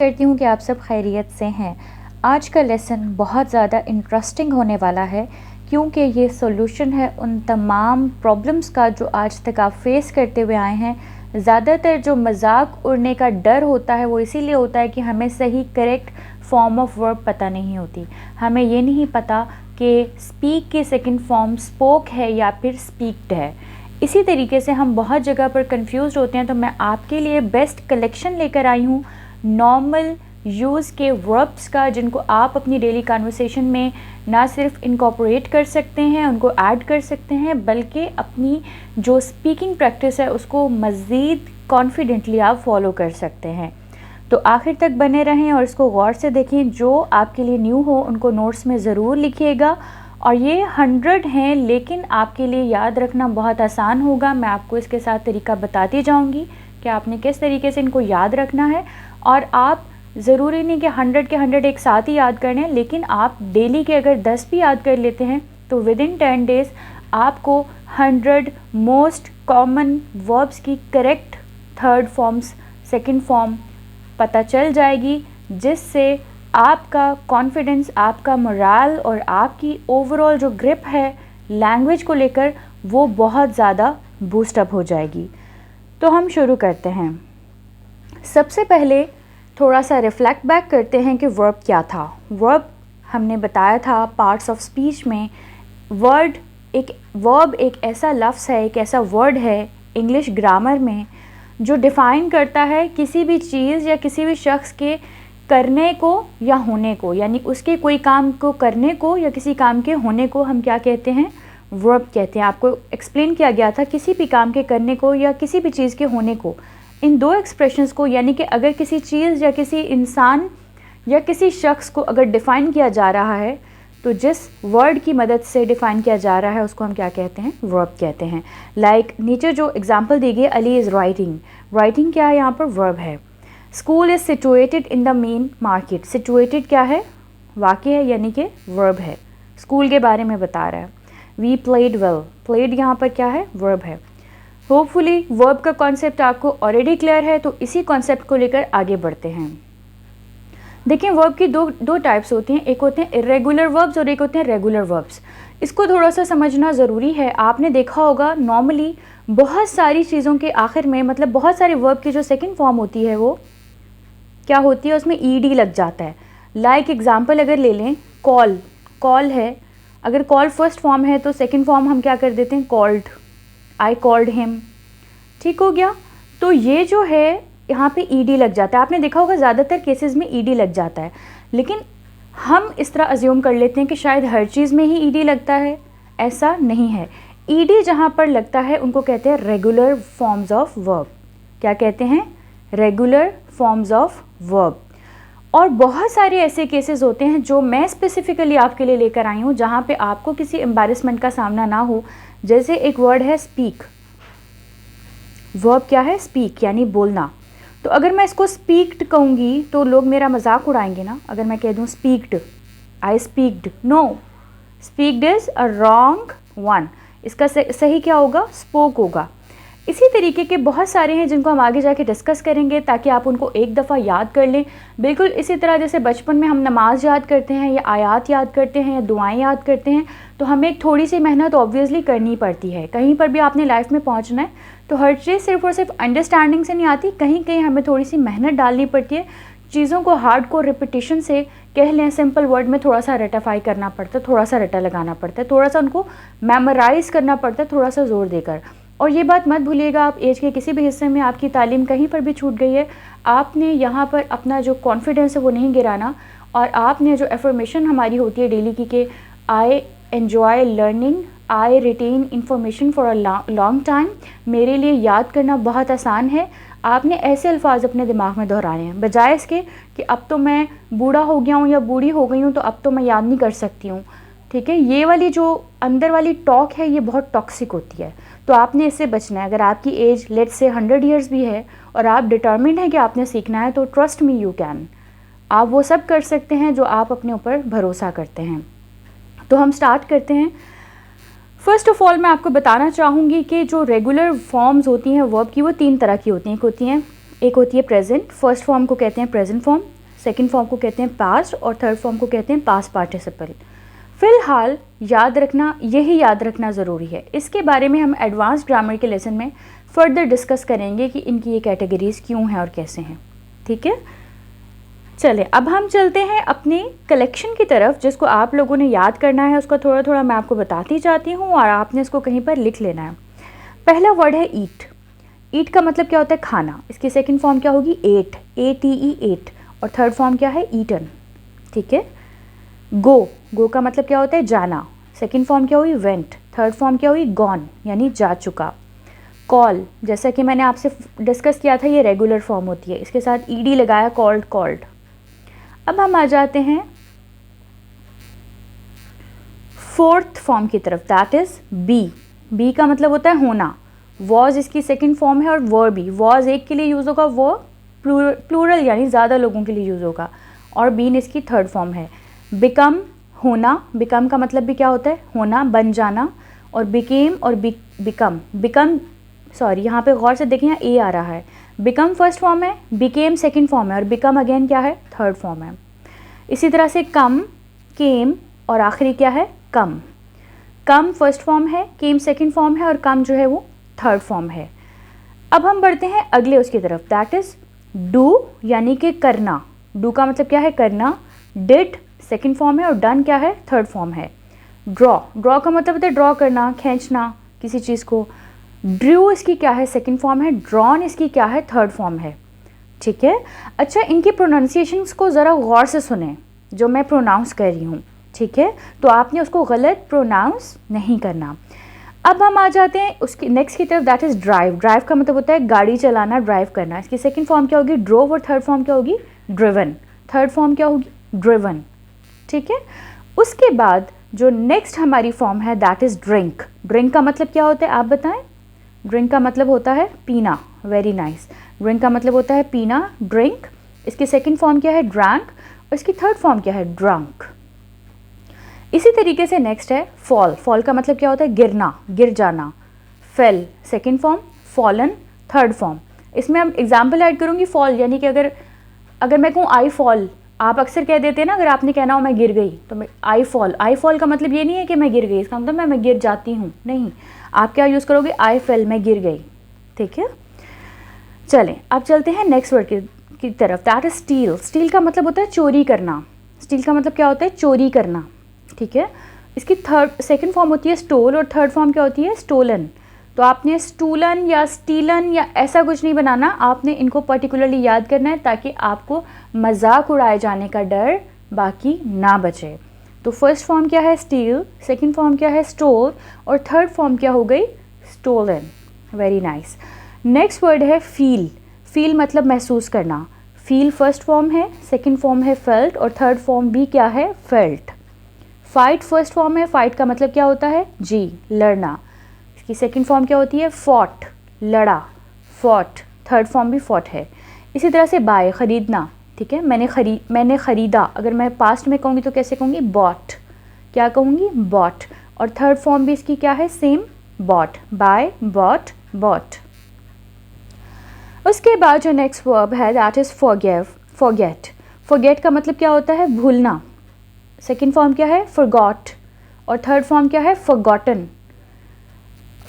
करती हूँ कि आप सब खैरियत से हैं। आज का लेसन बहुत ज़्यादा इंटरेस्टिंग होने वाला है क्योंकि ये सॉल्यूशन है उन तमाम प्रॉब्लम्स का जो आज तक आप फेस करते हुए आए हैं। ज़्यादातर जो मजाक उड़ने का डर होता है वो इसीलिए होता है कि हमें सही करेक्ट फॉर्म ऑफ वर्ब पता नहीं होती। हमें ये नहीं पता कि स्पीक की सेकंड फॉर्म स्पोक है या फिर स्पीक्ड है। इसी तरीके से हम बहुत जगह पर कंफ्यूज होते हैं, तो मैं आपके लिए बेस्ट कलेक्शन लेकर आई हूँ नॉर्मल यूज़ के वर्ब्स का, जिनको आप अपनी डेली कन्वर्सेशन में ना सिर्फ इनकॉर्पोरेट कर सकते हैं, उनको ऐड कर सकते हैं, बल्कि अपनी जो स्पीकिंग प्रैक्टिस है उसको मज़ीद कॉन्फिडेंटली आप फॉलो कर सकते हैं। तो आखिर तक बने रहें और इसको गौर से देखें। जो आपके लिए न्यू हो उनको नोट्स में ज़रूर लिखिएगा। और ये 100 हैं, लेकिन आपके लिए याद रखना बहुत आसान होगा। मैं आपको इसके साथ तरीका बताती जाऊंगी कि आपने किस तरीके से इनको याद रखना है। और आप ज़रूरी नहीं कि 100 के 100 एक साथ ही याद करने हैं, लेकिन आप डेली के अगर 10 भी याद कर लेते हैं तो विदिन 10 डेज़ आपको 100 मोस्ट कॉमन वर्ब्स की correct third forms second form पता चल जाएगी, जिससे आपका कॉन्फिडेंस, आपका मोराल और आपकी ओवरऑल जो ग्रिप है लैंग्वेज को लेकर वो बहुत ज़्यादा बूस्टअप हो जाएगी। तो हम शुरू करते हैं। सबसे पहले थोड़ा सा रिफ्लेक्ट बैक करते हैं कि वर्ब क्या था। वर्ब हमने बताया था पार्ट्स ऑफ स्पीच में वर्ब एक ऐसा लफ्ज़ है, एक ऐसा वर्ड है इंग्लिश ग्रामर में जो डिफ़ाइन करता है किसी भी चीज़ या किसी भी शख्स के करने को या होने को, यानी उसके कोई काम को करने को या किसी काम के होने को हम क्या कहते हैं, वर्ब कहते हैं। आपको एक्सप्लेन किया गया था किसी भी काम के करने को या किसी भी चीज़ के होने को, इन दो एक्सप्रेशंस को, यानी कि अगर किसी चीज़ या किसी इंसान या किसी शख्स को अगर डिफ़ाइन किया जा रहा है तो जिस वर्ड की मदद से डिफ़ाइन किया जा रहा है उसको हम क्या कहते हैं, वर्ब कहते हैं। लाइक नीचे जो एग्जांपल दी गई, अली इज़ राइटिंग। राइटिंग क्या है, यहाँ पर वर्ब है। School is situated in the main market. Situated क्या है, वाक़या है, यानी कि वर्ब है, स्कूल के बारे में बता रहा है। We played well. प्लेड यहाँ पर क्या है, वर्ब है। होपफुली वर्ब का कॉन्सेप्ट आपको ऑलरेडी क्लियर है, तो इसी कॉन्सेप्ट को लेकर आगे बढ़ते हैं। देखिए वर्ब की दो टाइप्स होती हैं, एक होते हैं इरेगुलर वर्ब्स और एक होते हैं रेगुलर वर्ब्स। इसको थोड़ा सा समझना ज़रूरी है। आपने देखा होगा नॉर्मली बहुत सारी चीज़ों के आखिर में, मतलब बहुत सारे वर्ब की जो सेकंड फॉर्म होती है वो क्या होती है, उसमें ईडी लग जाता है। लाइक एग्जांपल अगर ले लें, कॉल। कॉल है, अगर कॉल फर्स्ट फॉर्म है तो सेकंड फॉर्म हम क्या कर देते हैं, कॉल्ड। I called him. ठीक हो गया। तो ये जो है यहाँ पे ईडी लग जाता है। आपने देखा होगा ज़्यादातर केसेस में ईडी लग जाता है, लेकिन हम इस तरह अज्यूम कर लेते हैं कि शायद हर चीज़ में ही ईडी लगता है। ऐसा नहीं है। ईडी जहाँ पर लगता है उनको कहते हैं रेगुलर फॉर्म्स ऑफ वर्ब। क्या कहते हैं, रेगुलर फॉर्म्स ऑफ वर्ब। और बहुत सारे ऐसे केसेस होते हैं जो मैं स्पेसिफिकली आपके लिए लेकर आई हूँ, जहाँ पे आपको किसी एम्बैरेसमेंट का सामना ना हो। जैसे एक वर्ड है स्पीक। वर्ब क्या है, स्पीक, यानी बोलना। तो अगर मैं इसको स्पीक्ड कहूँगी तो लोग मेरा मजाक उड़ाएंगे ना। अगर मैं कह दूँ speaked, I speaked, no, speaked is a wrong one. इसका सही क्या होगा, स्पोक होगा। इसी तरीके के बहुत सारे हैं जिनको हम आगे जाके डिस्कस करेंगे, ताकि आप उनको एक दफ़ा याद कर लें। बिल्कुल इसी तरह जैसे बचपन में हम नमाज याद करते हैं या आयात याद करते हैं या दुआएं याद करते हैं, तो हमें एक थोड़ी सी मेहनत ऑब्वियसली करनी पड़ती है। कहीं पर भी आपने लाइफ में पहुंचना है तो हर चीज़ सिर्फ और सिर्फ अंडरस्टैंडिंग से नहीं आती, कहीं कहीं हमें थोड़ी सी मेहनत डालनी पड़ती है। चीज़ों को हार्ड को रिपीटिशन से, कह लें सिंपल वर्ड में थोड़ा सा रेटाफाई करना पड़ता है, थोड़ा सा रटा लगाना पड़ता है, थोड़ा सा उनको मेमोराइज़ करना पड़ता है, थोड़ा सा ज़ोर देकर। और ये बात मत भूलिएगा, आप एज के किसी भी हिस्से में आपकी तालीम कहीं पर भी छूट गई है, आपने यहाँ पर अपना जो कॉन्फिडेंस है वो नहीं गिराना। और आपने जो एफर्मेशन हमारी होती है डेली की कि I enjoy learning, I retain information for a long time, मेरे लिए याद करना बहुत आसान है। आपने ऐसे अल्फाज अपने दिमाग में दोहराने हैं, बजाय इसके कि अब तो मैं बूढ़ा हो गया हूँ या बूढ़ी हो गई हूँ तो अब तो मैं याद नहीं कर सकती हूँ। ठीक है, ये वाली जो अंदर वाली टॉक है ये बहुत टॉक्सिक होती है, तो आपने इससे बचना है। अगर आपकी एज लेट से 100 ईयर्स भी है और आप डिटर्मिन्ड हैं कि आपने सीखना है, तो ट्रस्ट मी यू कैन। आप वो सब कर सकते हैं जो आप अपने ऊपर भरोसा करते हैं। तो हम स्टार्ट करते हैं। फर्स्ट ऑफ ऑल मैं आपको बताना चाहूँगी कि जो रेगुलर फॉर्म्स होती हैं वर्ब की वो 3 तरह की होती हैं। एक होती है प्रेजेंट, फर्स्ट फॉर्म को कहते हैं प्रेजेंट फॉर्म। सेकंड फॉर्म को कहते हैं पास्ट और थर्ड फॉर्म को कहते हैं पास्ट पार्टिसिपल। फ़िलहाल याद रखना, यही याद रखना ज़रूरी है। इसके बारे में हम एडवांस ग्रामर के लेसन में फ़र्दर डिस्कस करेंगे कि इनकी ये कैटेगरीज़ क्यों हैं और कैसे हैं। ठीक है, चले अब हम चलते हैं अपनी कलेक्शन की तरफ, जिसको आप लोगों ने याद करना है। उसका थोड़ा थोड़ा मैं आपको बताती जाती हूँ और आपने इसको कहीं पर लिख लेना है। पहला वर्ड है ईट। ईट का मतलब क्या होता है? खाना। इसकी सेकंड फॉर्म क्या होगी? Ate, ATE, ate. और थर्ड फॉर्म क्या है? ईटन। ठीक है। गो, गो का मतलब क्या होता है? जाना। सेकंड फॉर्म क्या हुई? वेंट। थर्ड फॉर्म क्या हुई? गॉन, यानी जा चुका। कॉल, जैसा कि मैंने आपसे डिस्कस किया था, ये रेगुलर फॉर्म होती है, इसके साथ ED लगाया, कॉल्ड, कॉल्ड। अब हम आ जाते हैं फोर्थ फॉर्म की तरफ, दैट इज बी। बी का मतलब होता है होना। वॉज इसकी सेकंड फॉर्म है और वर भी। वॉज एक के लिए यूज़ होगा, वो प्लूरल यानी ज़्यादा लोगों के लिए यूज़ होगा, और बीन इसकी थर्ड फॉर्म है। बिकम, होना। बिकम का मतलब भी क्या होता है? होना, बन जाना। और बिकेम और बिकम सॉरी, यहाँ पे गौर से देखें, यहाँ ए आ रहा है। बिकम फर्स्ट फॉर्म है, बिकेम सेकंड फॉर्म है, और बिकम अगेन क्या है? थर्ड फॉर्म है। इसी तरह से कम, केम, और आखिरी क्या है? कम। कम फर्स्ट फॉर्म है, केम सेकंड फॉर्म है, और कम जो है वो थर्ड फॉर्म है। अब हम बढ़ते हैं अगले उसकी तरफ, दैट इज डू, यानी कि करना। डू का मतलब क्या है? करना। डिड सेकंड फॉर्म है, और डन क्या है? थर्ड फॉर्म है। ड्रॉ, ड्रॉ का मतलब होता है ड्रॉ करना, खींचना किसी चीज़ को। ड्रू इसकी क्या है? सेकंड फॉर्म है। ड्रॉन इसकी क्या है? थर्ड फॉर्म है। ठीक है। अच्छा, इनकी प्रोनाउंसिएशंस को ज़रा गौर से सुने, जो मैं प्रोनाउंस कर रही हूँ। ठीक है, तो आपने उसको गलत प्रोनाउंस नहीं करना। अब हम आ जाते हैं उसकी नेक्स्ट की तरफ, दैट इज़ ड्राइव। ड्राइव का मतलब होता है गाड़ी चलाना, ड्राइव करना। इसकी सेकंड फॉर्म क्या होगी? ड्रोव, और थर्ड फॉर्म क्या होगी? ड्रिवन। थर्ड फॉर्म क्या होगी? ड्रिवन। ठीक है। उसके बाद जो नेक्स्ट हमारी फॉर्म है, दैट इज़ ड्रिंक। ड्रिंक का मतलब क्या होता है, आप बताएं? ड्रिंक का मतलब होता है पीना। Very nice. ड्रिंक का मतलब होता है पीना, ड्रिंक। इसकी सेकंड फॉर्म क्या है? ड्रैंक। और इसकी थर्ड फॉर्म क्या है? ड्रंक। इसी तरीके से नेक्स्ट है फॉल। फॉल का मतलब क्या होता है? गिरना, गिर जाना। Fail second form, fallen third form. इसमें हम एग्जाम्पल ऐड करूँगी फॉल, यानी कि अगर मैं कहूँ आई फॉल, आप अक्सर कह देते हैं ना, अगर आपने कहना हो मैं गिर गई, तो मैं आई फॉल। आई फॉल का मतलब ये नहीं है कि मैं गिर गई, इसका मतलब मैं गिर जाती हूँ, नहीं। आप क्या यूज़ करोगे? आई फेल, मैं गिर गई। ठीक है। चलें अब चलते हैं नेक्स्ट वर्ड की तरफ, दैट इज स्टील। स्टील का मतलब होता है चोरी करना। स्टील का मतलब क्या होता है? चोरी करना। ठीक है। इसकी सेकंड फॉर्म होती है स्टोल, और थर्ड फॉर्म क्या होती है? स्टोलन। तो आपने स्टूलन या स्टीलन या ऐसा कुछ नहीं बनाना, आपने इनको पर्टिकुलरली याद करना है, ताकि आपको मजाक उड़ाए जाने का डर बाकी ना बचे। तो फर्स्ट फॉर्म क्या है? स्टील। सेकंड फॉर्म क्या है? स्टोल। और थर्ड फॉर्म क्या हो गई? Stolen. Very nice. Next word है फील। फील मतलब महसूस करना। फील फर्स्ट फॉर्म है, सेकंड फॉर्म है फेल्ट, और थर्ड फॉर्म भी क्या है? फेल्ट। फाइट फर्स्ट फॉर्म है। फाइट का मतलब क्या होता है? जी, लड़ना। इसकी सेकंड फॉर्म क्या होती है? फॉट, लड़ा, फॉट। थर्ड फॉर्म भी फॉट है। इसी तरह से बाय, खरीदना। ठीक है, मैंने खरीदा। अगर मैं पास्ट में कहूँगी तो कैसे कहूँगी? बॉट। क्या कहूँगी? बॉट। और थर्ड फॉर्म भी इसकी क्या है? Same, bought. Buy, bought, bought. उसके बाद जो नेक्स्ट वर्ब है, that is forgive, forget. Forget का मतलब क्या होता है? भूलना। सेकंड फॉर्म क्या है? फॉरगॉट। और थर्ड फॉर्म क्या है? Forgotten.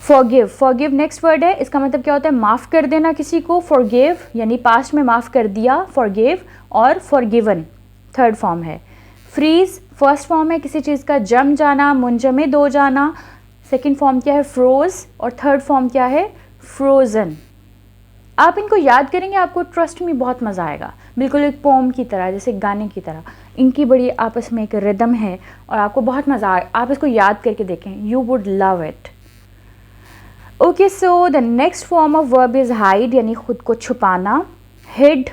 Forgive, forgive next word है। इसका मतलब क्या होता है? माफ़ कर देना किसी को। फॉरगिव यानी पास्ट में माफ़ कर दिया, फॉरगिव। और फॉरगिवन थर्ड फॉर्म है। फ्रीज फर्स्ट फॉर्म है, किसी चीज़ का जम जाना, मुंजमद हो जाना। सेकंड फॉर्म क्या है? फ्रोज। और थर्ड फॉर्म क्या है? फ्रोज़न। आप इनको याद करेंगे, आपको ट्रस्ट में बहुत मज़ा आएगा, बिल्कुल एक पोम की तरह, जैसे गाने की तरह। इनकी बड़ी आपस में एक रिदम है और आपको बहुत मज़ा आए। आप इसको याद करके देखें, you would love it. Okay, so the next form of verb is hide, यानी खुद को छुपाना। हिड,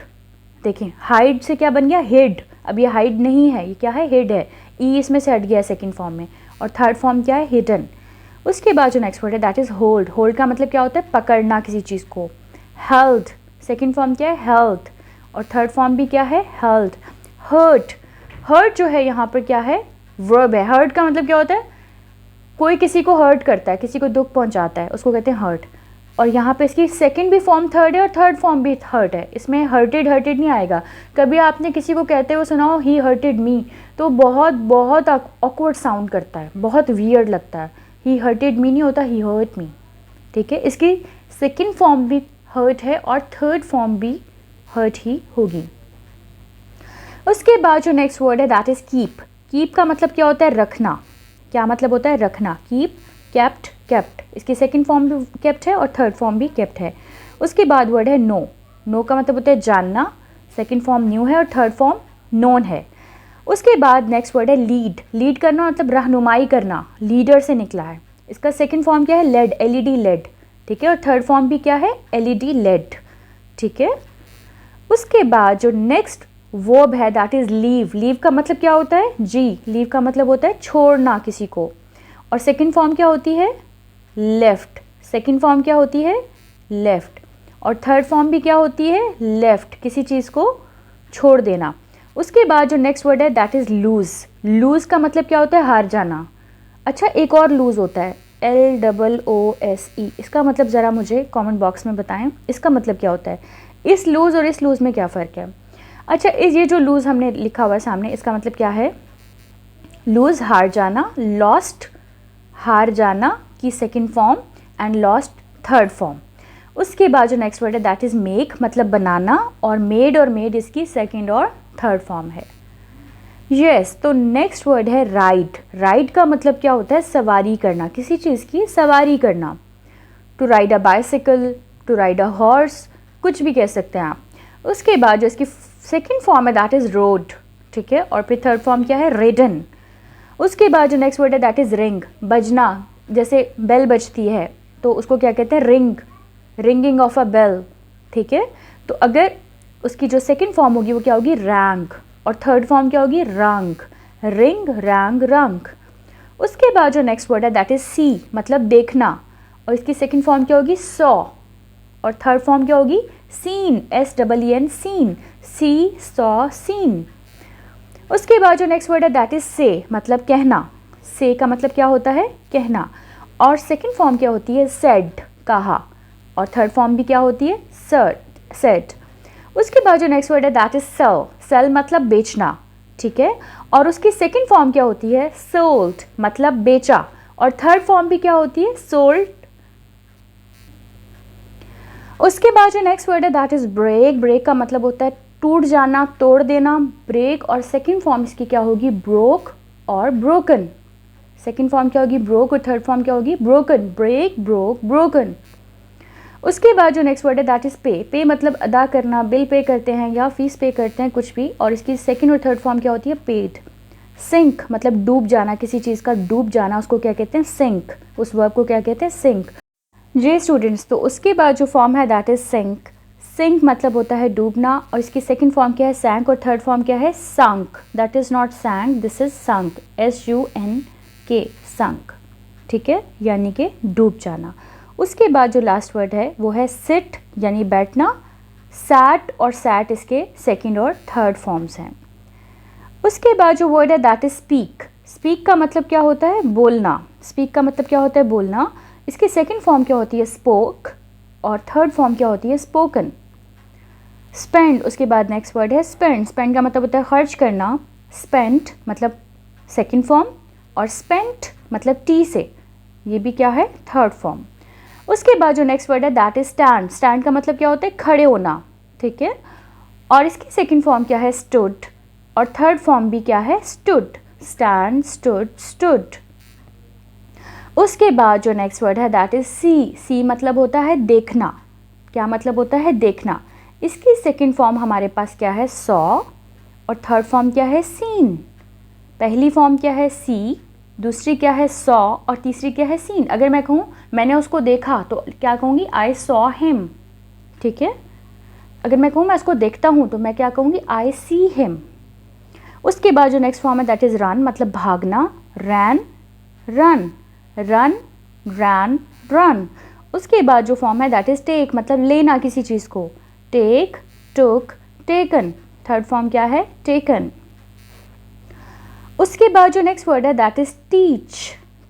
देखें हाइड से क्या बन गया? हिड। अब ये हाइड नहीं है, ये क्या है? हिड है। ई इसमें से हट गया सेकंड फॉर्म में। और थर्ड फॉर्म क्या है? हिडन। उसके बाद जो नेक्स्ट वर्ड है, दैट इज़ होल्ड। होल्ड का मतलब क्या होता है? पकड़ना किसी चीज़ को। हेल्थ सेकंड फॉर्म क्या है? हेल्थ। और थर्ड फॉर्म भी क्या है? हेल्थ। हर्ट, हर्ट जो है यहाँ पर क्या है? वर्ब है। हर्ट का मतलब क्या होता है? कोई किसी को हर्ट करता है, किसी को दुख पहुँचाता है, उसको कहते हैं हर्ट। और यहाँ पे इसकी सेकंड भी फॉर्म थर्ड है और थर्ड फॉर्म भी हर्ट है, इसमें हर्टेड हर्टेड नहीं आएगा। कभी आपने किसी को कहते हुए सुना हो ही हर्टेड मी, तो बहुत बहुत ऑकवर्ड साउंड करता है, बहुत वियर्ड लगता है। ही हर्टेड मी नहीं होता, ही हर्ट मी। ठीक है, इसकी सेकंड फॉर्म भी हर्ट है और थर्ड फॉर्म भी हर्ट ही होगी। उसके बाद जो नेक्स्ट वर्ड है दैट इज़ कीप। कीप का मतलब क्या होता है? रखना। क्या मतलब होता है? रखना। Keep, kept, kept. इसकी सेकंड फॉर्म भी केप्ट है और थर्ड फॉर्म भी केप्ट है। उसके बाद वर्ड है नो। नो का मतलब होता है जानना, सेकंड फॉर्म न्यू है और थर्ड फॉर्म नोन है। उसके बाद नेक्स्ट वर्ड है लीड। लीड करना मतलब रहनुमाई करना, लीडर से निकला है। इसका सेकंड फॉर्म क्या है? Led, L E D led. ठीक है, और थर्ड फॉर्म भी क्या है? L E D led. ठीक है, उसके बाद जो नेक्स्ट वर्ब है दैट इज़ लीव। लीव का मतलब क्या होता है? जी। लीव का मतलब होता है छोड़ना किसी को, और सेकंड फॉर्म क्या होती है? लेफ्ट। सेकंड फॉर्म क्या होती है? लेफ्ट। और थर्ड फॉर्म भी क्या होती है? लेफ्ट, किसी चीज़ को छोड़ देना। उसके बाद जो नेक्स्ट वर्ड है दैट इज़ लूज़। लूज़ का मतलब क्या होता है? हार जाना। अच्छा, एक और लूज़ होता है, LOOSE। इसका मतलब ज़रा मुझे कमेंट बॉक्स में बताएं, इसका मतलब क्या होता है? इस लूज़ और इस लूज़ में क्या फ़र्क है? अच्छा, ये जो लूज़ हमने लिखा हुआ है सामने, इसका मतलब क्या है? लूज़ हार जाना, लॉस्ट हार जाना की second form, and lost third form. उसके बाद जो नेक्स्ट वर्ड है दैट इज़ मेक, मतलब बनाना, और मेड इसकी सेकंड और थर्ड फॉर्म है। यस, तो नेक्स्ट वर्ड है राइड। राइड का मतलब क्या होता है? सवारी करना, किसी चीज़ की सवारी करना। To ride a bicycle, to ride a horse, कुछ भी कह सकते हैं आप। उसके बाद जो इसकी सेकंड फॉर्म है दैट इज़ रोड। ठीक है, और फिर थर्ड फॉर्म क्या है? रेडन। उसके बाद जो नेक्स्ट वर्ड है दैट इज़ रिंग। बजना, जैसे बेल बजती है तो उसको क्या कहते हैं? Ring, ringing of a bell. ठीक है, तो अगर उसकी जो सेकंड फॉर्म होगी वो क्या होगी? रैंक, और थर्ड फॉर्म क्या होगी? रंग। रिंग, रैंग, रंग। उसके बाद जो नेक्स्ट वर्ड है दैट इज़ सी, मतलब देखना, और इसकी सेकंड फॉर्म क्या होगी? सॉ, और थर्ड फॉर्म क्या होगी? Seen, SEEN, seen. See, saw, seen. उसके बाद जो नेक्स्ट वर्ड है दैट इज से, मतलब कहना। से का मतलब क्या होता है? कहना, और सेकंड फॉर्म क्या होती है? सेड, कहा, और थर्ड फॉर्म भी क्या होती है? सेड। उसके बाद जो नेक्स्ट वर्ड है दैट इज सेल। सेल मतलब बेचना। ठीक है, और उसकी सेकंड फॉर्म क्या होती है? सोल्ड, मतलब बेचा, और थर्ड फॉर्म भी क्या होती है? सोल्ड। उसके बाद जो नेक्स्ट वर्ड है दैट इज ब्रेक। ब्रेक का मतलब होता है टूट जाना, तोड़ देना। ब्रेक, और सेकंड फॉर्म इसकी क्या होगी? ब्रोक और ब्रोकन। सेकंड फॉर्म क्या होगी? ब्रोक, और थर्ड फॉर्म क्या होगी? ब्रोकन। Break, broke, broken. उसके बाद जो नेक्स्ट वर्ड है दैट इज पे। पे मतलब अदा करना, बिल पे करते हैं या फीस पे करते हैं, कुछ भी, और इसकी सेकंड और थर्ड फॉर्म क्या होती है? पेड। सिंक मतलब डूब जाना, किसी चीज़ का डूब जाना, उसको क्या कहते हैं? सिंक। उस वर्ब को क्या कहते हैं? सिंक। जी स्टूडेंट्स, तो उसके बाद जो फॉर्म है दैट इज सिंक। सिंक मतलब होता है डूबना, और इसकी सेकंड फॉर्म क्या है? सैंक, और थर्ड फॉर्म क्या है? Sunk. That is not sank, this is sunk, SUNK, sunk. ठीक है, यानी कि डूब जाना। उसके बाद जो लास्ट वर्ड है वो है सिट, यानी बैठना। सैट और सैट इसके सेकंड और थर्ड फॉर्म्स हैं। उसके बाद जो वर्ड है दैट इज स्पीक। स्पीक का मतलब क्या होता है? बोलना। स्पीक का मतलब क्या होता है? बोलना। इसकी सेकंड फॉर्म क्या होती है? स्पोक, और थर्ड फॉर्म क्या होती है? स्पोकन। स्पेंड, उसके बाद नेक्स्ट वर्ड है स्पेंड। स्पेंड का मतलब होता है खर्च करना। स्पेंट मतलब सेकंड फॉर्म, और स्पेंट मतलब टी से, ये भी क्या है? Third form. उसके बाद जो नेक्स्ट वर्ड है दैट इज स्टैंड। स्टैंड का मतलब क्या होता है? खड़े होना। ठीक है, और इसकी सेकंड फॉर्म क्या है? स्टूड, और थर्ड फॉर्म भी क्या है? स्टूड। Stand, stood, stood. उसके बाद जो नेक्स्ट वर्ड है दैट इज सी। सी मतलब होता है देखना। क्या मतलब होता है? देखना। इसकी सेकंड फॉर्म हमारे पास क्या है? सॉ, और थर्ड फॉर्म क्या है? सीन। पहली फॉर्म क्या है? सी, दूसरी क्या है? सॉ, और तीसरी क्या है? सीन। अगर मैं कहूँ मैंने उसको देखा तो क्या कहूँगी? I saw him. ठीक है, अगर मैं कहूँ मैं उसको देखता हूँ तो मैं क्या कहूँगी? आई सी हिम। उसके बाद जो नेक्स्ट फॉर्म है दैट इज रन, मतलब भागना। रैन, रन, रन, रैन, रन। उसके बाद जो फॉर्म है दैट इज टेक, मतलब लेना किसी चीज़ को। टेक, टुक, टेकन। थर्ड फॉर्म क्या है? टेकन। उसके बाद जो नेक्स्ट वर्ड है दैट इज टीच।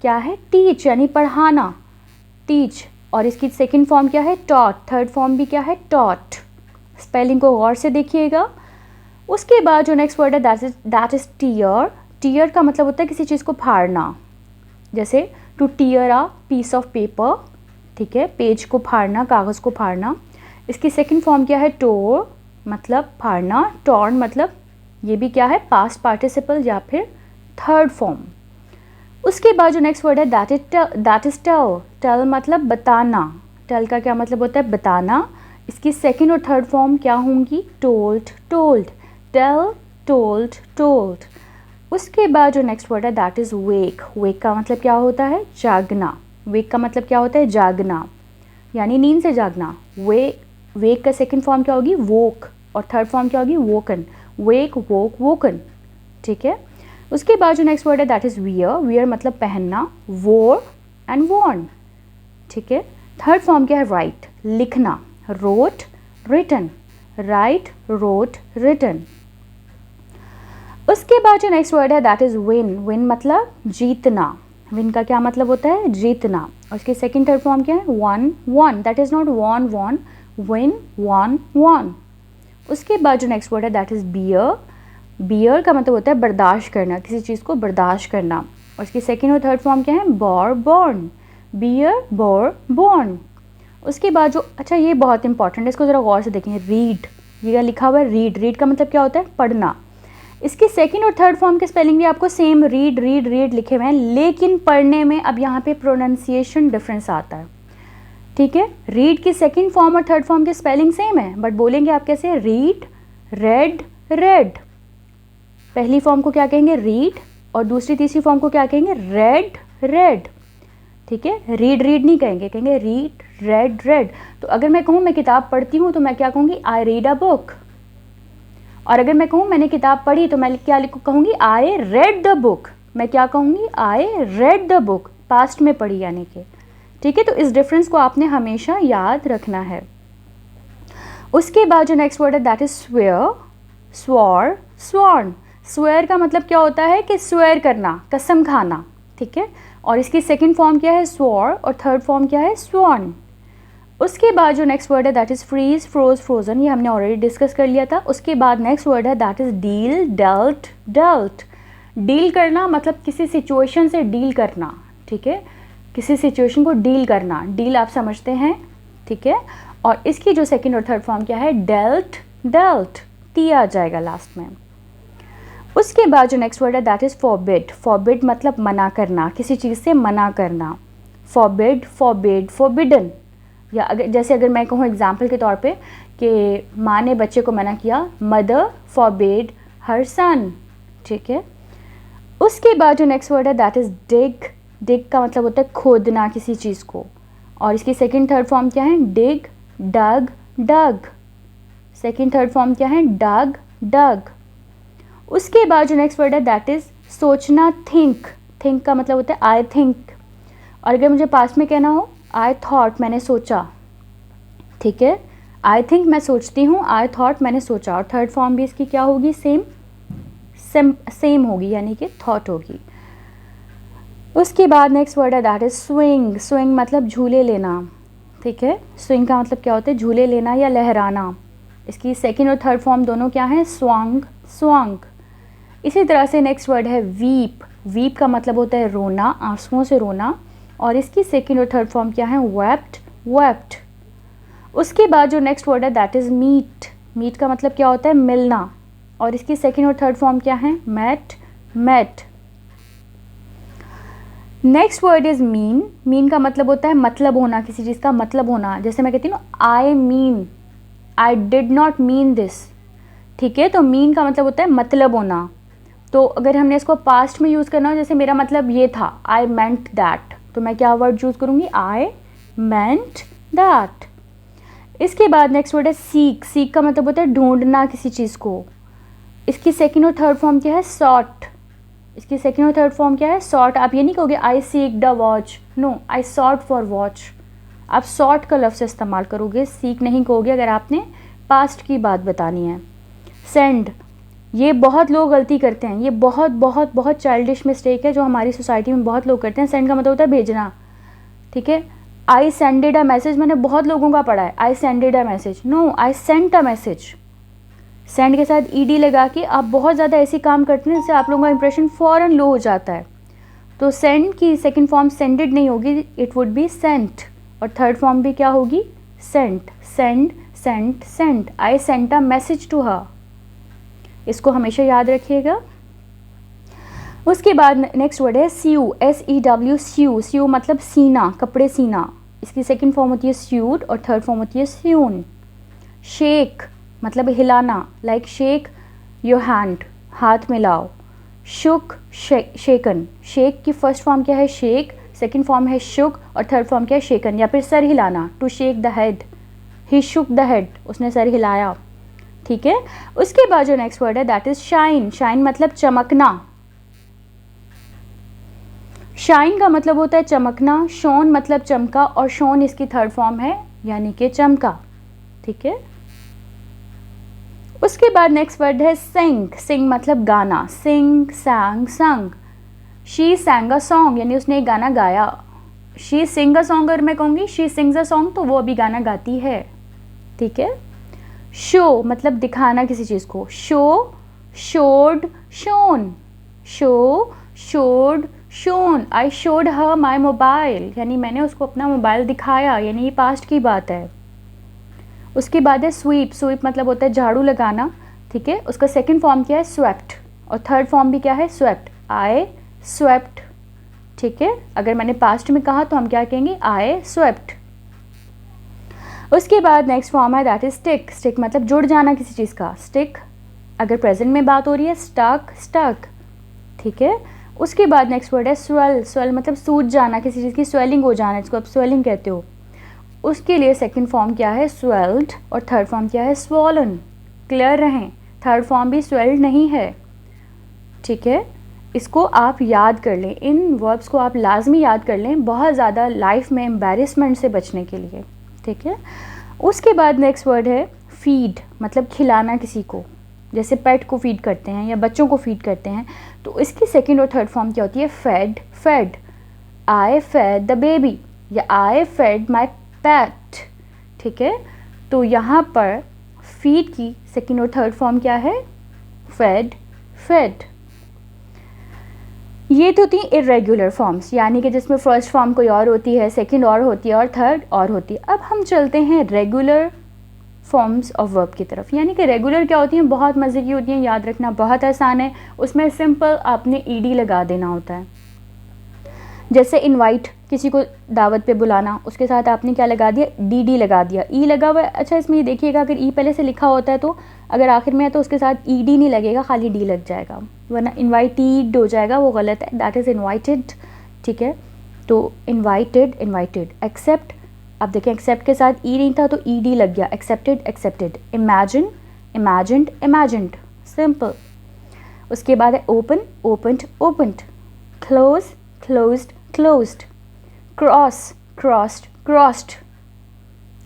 क्या है? टीच यानी पढ़ाना। टीच, और इसकी सेकंड फॉर्म क्या है, टॉट। थर्ड फॉर्म भी क्या है, टॉट। स्पेलिंग को गौर से देखिएगा। उसके बाद जो नेक्स्ट वर्ड है दैट इज टीयर। टीयर का मतलब होता है किसी चीज़ को फाड़ना, जैसे to tear a piece of paper, ठीक है, पेज को फाड़ना, कागज़ को फाड़ना। इसकी सेकंड फॉर्म क्या है, टोर, मतलब फाड़ना। टॉर्न मतलब ये भी क्या है, पास्ट पार्टिसिपल या फिर थर्ड फॉर्म। उसके बाद जो नेक्स्ट वर्ड है दैट इज टेल। टेल मतलब बताना। टेल का क्या मतलब होता है, बताना। इसकी सेकंड और थर्ड फॉर्म क्या होंगी, told, told. Tell, told, told. उसके बाद जो नेक्स्ट वर्ड है दैट इज़ वेक। वेक का मतलब क्या होता है, जागना। वेक का मतलब क्या होता है, जागना, यानी नींद से जागना। वेक का सेकंड फॉर्म क्या होगी, वोक, और थर्ड फॉर्म क्या होगी, वोकन। वेक, वोक, वोकन, ठीक है। उसके बाद जो नेक्स्ट वर्ड है दैट इज़ वियर। वियर मतलब पहनना, वोर एंड वॉर्न, ठीक है। थर्ड फॉर्म क्या है, राइट, लिखना, wrote, written. Write, wrote, written. उसके बाद जो नेक्स्ट वर्ड है दैट इज़ विन। विन मतलब जीतना। विन का क्या मतलब होता है, जीतना। और उसकी सेकंड थर्ड फॉर्म क्या है, one, one. That is not won, won, win, one, won. उसके बाद जो नेक्स्ट वर्ड है दैट इज़ बियर। बियर का मतलब होता है बर्दाश्त करना, किसी चीज़ को बर्दाश्त करना। और उसकी सेकंड और थर्ड फॉर्म क्या है, bore, borne. Bear, bore, borne. उसके बाद जो, अच्छा ये बहुत इंपॉर्टेंट है, इसको ज़रा गौर से देखें, रीड। ये लिखा हुआ है रीड। रीड का मतलब क्या होता है, पढ़ना। इसकी सेकंड और थर्ड फॉर्म के स्पेलिंग भी आपको सेम रीड, रीड, रीड लिखे हुए हैं, लेकिन पढ़ने में अब यहाँ पे प्रोनाउंसिएशन डिफरेंस आता है, ठीक है। रीड की सेकंड फॉर्म और थर्ड फॉर्म की स्पेलिंग सेम है, बट बोलेंगे आप कैसे, रीड, रेड, रेड। पहली फॉर्म को क्या कहेंगे, रीड, और दूसरी तीसरी फॉर्म को क्या कहेंगे, रेड, रेड, ठीक है। रीड, रीड नहीं कहेंगे, कहेंगे रीड, रेड, रेड। तो अगर मैं कहूँ मैं किताब पढ़ती हूँ तो मैं क्या कहूँगी, आई रीड अ बुक। और अगर मैं कहूँ मैंने किताब पढ़ी तो मैं क्या कहूँगी, आई रेड द बुक। मैं क्या कहूँगी, I read the book, past में पढ़ी यानी कि, ठीक है। तो इस डिफरेंस को आपने हमेशा याद रखना है। उसके बाद जो नेक्स्ट वर्ड है that is swear, swore, sworn. Swear का मतलब क्या होता है कि स्वेयर करना, कसम खाना, ठीक है। और इसकी सेकंड फॉर्म क्या है, स्वॉर, और थर्ड फॉर्म क्या है, स्वॉर्न। उसके बाद जो नेक्स्ट वर्ड है that is freeze, froze, frozen. ये हमने ऑलरेडी डिस्कस कर लिया था। उसके बाद नेक्स्ट वर्ड है that is deal, dealt, dealt. Deal करना मतलब किसी सिचुएशन से डील करना, ठीक है, किसी सिचुएशन को डील करना। डील आप समझते हैं, ठीक है। और इसकी जो सेकंड और थर्ड फॉर्म क्या है, डेल्ट, डेल्ट, टी आ जाएगा लास्ट में। उसके बाद जो नेक्स्ट वर्ड है दैट इज़ फॉरबिड। फॉरबिड मतलब मना करना, किसी चीज़ से मना करना। Forbid, forbid, forbidden. या जैसे अगर मैं कहूँ एग्जाम्पल के तौर पे कि माँ ने बच्चे को मना किया, मदर फॉरबिड हर सन, ठीक है। उसके बाद जो नेक्स्ट वर्ड है दैट इज़ डिग। डिग का मतलब होता है खोदना किसी चीज़ को। और इसकी सेकंड थर्ड फॉर्म क्या है, डिग, डग, डग। सेकंड थर्ड फॉर्म क्या है, डग, डग। उसके बाद जो नेक्स्ट वर्ड है दैट इज़ सोचना, थिंक। थिंक का मतलब होता है आई थिंक। और अगर मुझे पास्ट में कहना हो, आई थॉट, मैंने सोचा, ठीक है। आई थिंक मैं सोचती हूँ, आई थॉट मैंने सोचा। और थर्ड फॉर्म भी इसकी क्या होगी, सेम होगी, यानी कि थॉट होगी। उसके बाद नेक्स्ट वर्ड है दैट इज स्विंग। स्विंग मतलब झूले लेना, ठीक है। स्विंग का मतलब क्या होता है, झूले लेना या लहराना। इसकी सेकेंड और थर्ड फॉर्म दोनों क्या है, स्वांग, स्वांग। इसी तरह से नेक्स्ट वर्ड है वीप। वीप का मतलब होता है रोना, आंसुओं से रोना। और इसकी सेकंड और थर्ड फॉर्म क्या है, वेप्ट, वेप्ट। उसके बाद जो नेक्स्ट वर्ड है दैट इज़ मीट। मीट का मतलब क्या होता है, मिलना। और इसकी सेकंड और थर्ड फॉर्म क्या है, met, met. Next word is mean. Mean का मतलब होता है मतलब होना, किसी चीज़ का मतलब होना। जैसे मैं कहती हूँ I mean, I did not mean this, ठीक है। तो मीन का मतलब होता है मतलब होना। तो अगर हमने इसको पास्ट में यूज़ करना हो, जैसे मेरा मतलब ये था, आई मेंट दैट, तो मैं क्या वर्ड यूज़ करूँगी, आई मेंट दैट। इसके बाद नेक्स्ट वर्ड है सीक। सीक का मतलब होता है ढूंढना किसी चीज़ को। इसकी सेकंड और थर्ड फॉर्म क्या है, सॉट। इसकी सेकंड और थर्ड फॉर्म क्या है, सॉट। आप ये नहीं कहोगे I seek the watch, no, I sought for watch. आप सॉट का लफ्ज़ इस्तेमाल करोगे, सीक नहीं कहोगे अगर आपने पास्ट की बात बतानी है। सेंड, ये बहुत लोग गलती करते हैं, ये बहुत बहुत बहुत चाइल्डिश मिस्टेक है जो हमारी सोसाइटी में बहुत लोग करते हैं। सेंड का मतलब होता है भेजना, ठीक है। आई सेंडेड अ मैसेज मैंने बहुत लोगों का पढ़ा है, I sended a message, no, I sent a message. Send के साथ ईडी लगा के आप बहुत ज़्यादा ऐसे काम करते हैं जिससे आप लोगों का इंप्रेशन फ़ौरन लो हो जाता है। तो सेंड की सेकंड फॉर्म सेंडेड नहीं होगी, इट वुड बी सेंट, और थर्ड फॉर्म भी क्या होगी, sent, send, sent, sent, I sent a message to her. इसको हमेशा याद रखिएगा। उसके बाद नेक्स्ट वर्ड है स्यू, SEW, स्यू, स्यू मतलब सीना, कपड़े सीना। इसकी सेकंड फॉर्म होती है स्यूड और थर्ड फॉर्म होती है स्यून। शेक मतलब हिलाना, लाइक शेक योर हैंड, हाथ मिलाओ। शुक, शेकन, शेक की फर्स्ट फॉर्म क्या है, शेक, सेकंड फॉर्म है शुक और थर्ड फॉर्म क्या है, शेकन। या फिर सर हिलाना, to shake the head, he shook the head, उसने सर हिलाया, ठीक है। उसके बाद जो नेक्स्ट वर्ड है दैट इज शाइन, शाइन मतलब चमकना। शाइन का मतलब होता है चमकना, शोन मतलब चमका, और शोन इसकी थर्ड फॉर्म है यानी कि चमका, ठीक है। उसके बाद नेक्स्ट वर्ड है सिंग, सिंग मतलब गाना, सिंग, सैंग, संग। शी सैंग अ सॉन्ग यानी उसने एक गाना गाया। शी सिंग अ सॉन्ग, अगर मैं कहूँगी शी सिंग्स अ सॉन्ग तो वो अभी गाना गाती है, ठीक है। शो मतलब दिखाना किसी चीज़ को, show, showed, shown, show, showed, shown. I showed her my mobile यानी मैंने उसको अपना मोबाइल दिखाया, यानी ये पास्ट की बात है। उसके बाद है स्वीप, स्वीप मतलब होता है झाड़ू लगाना, ठीक है। उसका सेकंड फॉर्म क्या है, स्वेप्ट, और थर्ड फॉर्म भी क्या है, स्वेप्ट, आई स्वेप्ट, ठीक है। अगर मैंने पास्ट में कहा तो हम क्या कहेंगे, आई स्वेप्ट। उसके बाद नेक्स्ट फॉर्म है दैट इज स्टिक, स्टिक मतलब जुड़ जाना किसी चीज़ का, स्टिक। अगर प्रेजेंट में बात हो रही है स्टक, स्टक, ठीक है। उसके बाद नेक्स्ट वर्ड है स्वेल, स्वेल मतलब सूज जाना, किसी चीज़ की स्वेलिंग हो जाना, इसको आप स्वेलिंग कहते हो। उसके लिए सेकंड फॉर्म क्या है, स्वेल्ड, और थर्ड फॉर्म क्या है, स्वॉलन। क्लियर रहें, थर्ड फॉर्म भी स्वेल्ड नहीं है, ठीक है। इसको आप याद कर लें, इन वर्ब्स को आप लाजमी याद कर लें, बहुत ज़्यादा लाइफ में एम्बैरेसमेंट से बचने के लिए, ठीक है। उसके बाद नेक्स्ट वर्ड है फीड, मतलब खिलाना किसी को, जैसे पेट को फीड करते हैं या बच्चों को फीड करते हैं, तो इसकी सेकंड और थर्ड फॉर्म क्या होती है, fed, fed, I fed the baby या आई फेड माई पेट, ठीक है। तो यहाँ पर फीड की सेकंड और थर्ड फॉर्म क्या है, फेड, फेड। ये तो थी इरेगुलर फॉर्म्स, यानी कि जिसमें फर्स्ट फॉर्म कोई और होती है, सेकंड और होती है और थर्ड और होती है। अब हम चलते हैं रेगुलर फॉर्म्स ऑफ वर्ब की तरफ, यानी कि रेगुलर क्या होती हैं, बहुत मज़े की होती हैं, याद रखना बहुत आसान है। उसमें सिंपल आपने ईडी लगा देना होता है। जैसे इनवाइट, किसी को दावत पे बुलाना, उसके साथ आपने क्या लगा दिया, डी लगा दिया, ई लगा हुआ है। अच्छा इसमें ये देखिएगा, अगर ई पहले से लिखा होता है तो अगर आखिर में है तो उसके साथ ईडी नहीं लगेगा, खाली डी लग जाएगा, वरना इनवाइटेड हो जाएगा, वो गलत है, दैट इज़ इनवाइटेड, ठीक है। तो इनवाइटेड, इनवाइटेड। एक्सेप्ट, अब देखें एक्सेप्ट के साथ ई नहीं था तो ई डी लग गया, accepted, accepted. Imagine, imagined, imagined, simple. उसके बाद है open, opened, opened. Close, closed, closed. Cross, crossed, crossed.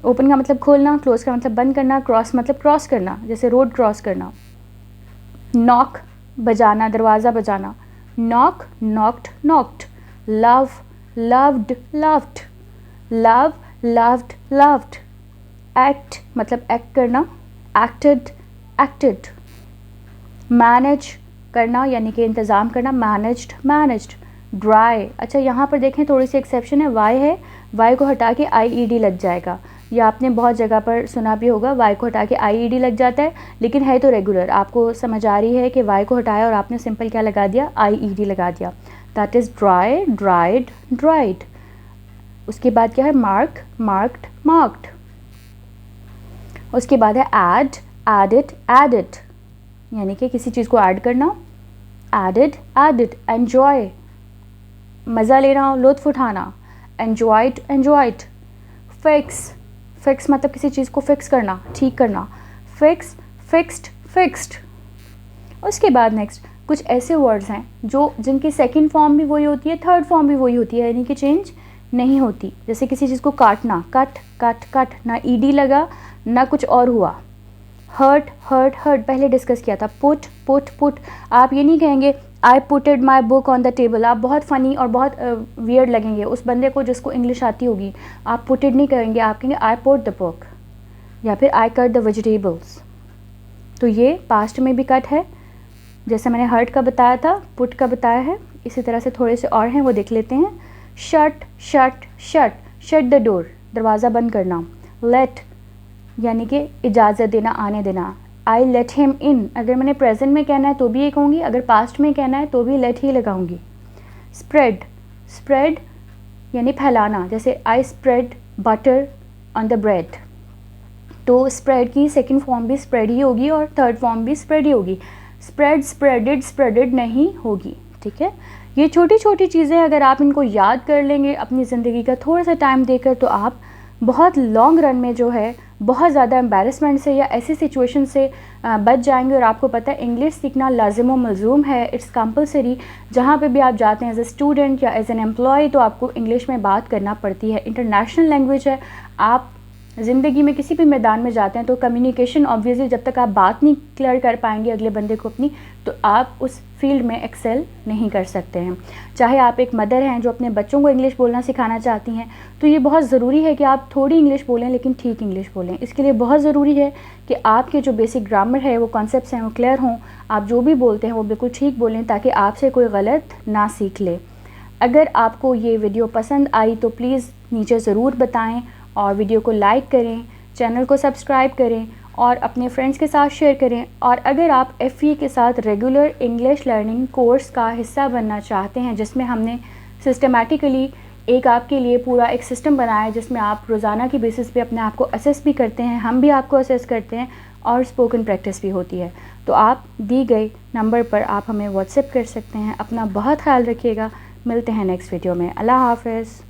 Open का मतलब खोलना, क्लोज का मतलब बंद करना, क्रॉस मतलब क्रॉस करना, जैसे रोड क्रॉस करना। नॉक, बजाना, दरवाज़ा बजाना, knock, knocked, knocked. Love, loved, loved. Love, loved, loved. Act मतलब एक्ट करना, एक्टेड, एक्टेड। मैनेज करना यानी कि इंतज़ाम करना, मैनेज्ड, मैनेज्ड। ड्राई, अच्छा यहाँ पर देखें थोड़ी सी एक्सेप्शन है, वाई है, वाई को हटा के आई ई डी लग जाएगा, या आपने बहुत जगह पर सुना भी होगा वाई को हटा के आई ई डी लग जाता है, लेकिन है तो रेगुलर। आपको समझ आ रही है कि वाई को हटाया और आपने सिंपल क्या लगा दिया, आई ई डी लगा दिया, that is dry, dried, dried. उसके बाद क्या है, मार्क, मार्क्ड, मार्क्ड। उसके बाद है ऐड, एडिड, एडिड, यानी कि किसी चीज़ को ऐड करना, एडिड, एडिड। एन्जॉय, मज़ा लेना, लुत्फ़ उठाना, एन्जॉयड, एन्जॉयड। फिक्स, फिक्स मतलब किसी चीज़ को फिक्स करना, ठीक करना, फिक्स, फिक्स्ड, फिक्स्ड। उसके बाद नेक्स्ट कुछ ऐसे वर्ड्स हैं जो जिनकी सेकंड फॉर्म भी वही होती है, थर्ड फॉर्म भी वही होती है, यानी कि चेंज नहीं होती। जैसे किसी चीज़ को काटना, कट, कट, कट, ना ईडी लगा ना कुछ और हुआ। हर्ट, हर्ट, हर्ट, पहले डिस्कस किया था। Put, put, put. आप ये नहीं कहेंगे I puted my book on the table, आप बहुत फ़नी और बहुत वियर्ड लगेंगे उस बंदे को जिसको इंग्लिश आती होगी। आप पुटेड नहीं करेंगे, आप कहेंगे आई पुट द बुक, या फिर आई कट द वेजिटेबल्स। तो ये पास्ट में भी कट है, जैसे मैंने हर्ट का बताया था, पुट का बताया है। इसी तरह से थोड़े से और हैं, वो देख लेते हैं। Shut shut shut, shut the door, दरवाज़ा बंद करना। लेट यानी कि इजाज़त देना, आने देना। आई लेट हिम इन, अगर मैंने प्रेजेंट में कहना है तो भी ये कहूँगी, अगर पास्ट में कहना है तो भी लेट ही लगाऊंगी। स्प्रेड, स्प्रेड यानी फैलाना, जैसे I spread butter on the bread. तो स्प्रेड की सेकंड फॉर्म भी स्प्रेड ही होगी और थर्ड फॉर्म भी स्प्रेड ही होगी। स्प्रेड, स्प्रेडेड, स्प्रेडेड नहीं होगी, ठीक है। ये छोटी छोटी चीज़ें अगर आप इनको याद कर लेंगे अपनी ज़िंदगी का थोड़ा सा टाइम देकर, तो आप बहुत लॉन्ग रन में जो है बहुत ज़्यादा एम्बैरसमेंट से या ऐसी सिचुएशन से बच जाएंगे। और आपको पता है इंग्लिश सीखना लाजिम व मलजूम है, इट्स कंपलसरी। जहाँ पे भी आप जाते हैं एज ए स्टूडेंट या एज एन एम्प्लॉय, तो आपको इंग्लिश में बात करना पड़ती है। इंटरनेशनल लैंग्वेज है। आप ज़िंदगी में किसी भी मैदान में जाते हैं तो कम्युनिकेशन ऑब्वियसली, जब तक आप बात नहीं क्लियर कर पाएंगे अगले बंदे को अपनी, तो आप उस फील्ड में एक्सेल नहीं कर सकते हैं। चाहे आप एक मदर हैं जो अपने बच्चों को इंग्लिश बोलना सिखाना चाहती हैं, तो ये बहुत ज़रूरी है कि आप थोड़ी इंग्लिश बोलें लेकिन ठीक इंग्लिश बोलें। इसके लिए बहुत ज़रूरी है कि आपके जो बेसिक ग्रामर है, वो कॉन्सेप्ट्स हैं, वो क्लियर हों। आप जो भी बोलते हैं वो बिल्कुल ठीक बोलें, ताकि आपसे कोई गलत ना सीख ले। अगर आपको ये वीडियो पसंद आई तो प्लीज़ नीचे ज़रूर बताएं और वीडियो को लाइक करें, चैनल को सब्सक्राइब करें और अपने फ्रेंड्स के साथ शेयर करें। और अगर आप FE के साथ रेगुलर इंग्लिश लर्निंग कोर्स का हिस्सा बनना चाहते हैं, जिसमें हमने सिस्टमेटिकली एक आपके लिए पूरा एक सिस्टम बनाया है, जिसमें आप रोज़ाना की बेसिस पे अपने आप को असेस भी करते हैं, हम भी आपको असेस करते हैं और स्पोकन प्रैक्टिस भी होती है, तो आप दी गई नंबर पर आप हमें व्हाट्सएप कर सकते हैं। अपना बहुत ख्याल रखिएगा। मिलते हैं नेक्स्ट वीडियो में। अल्लाह हाफ़िज़।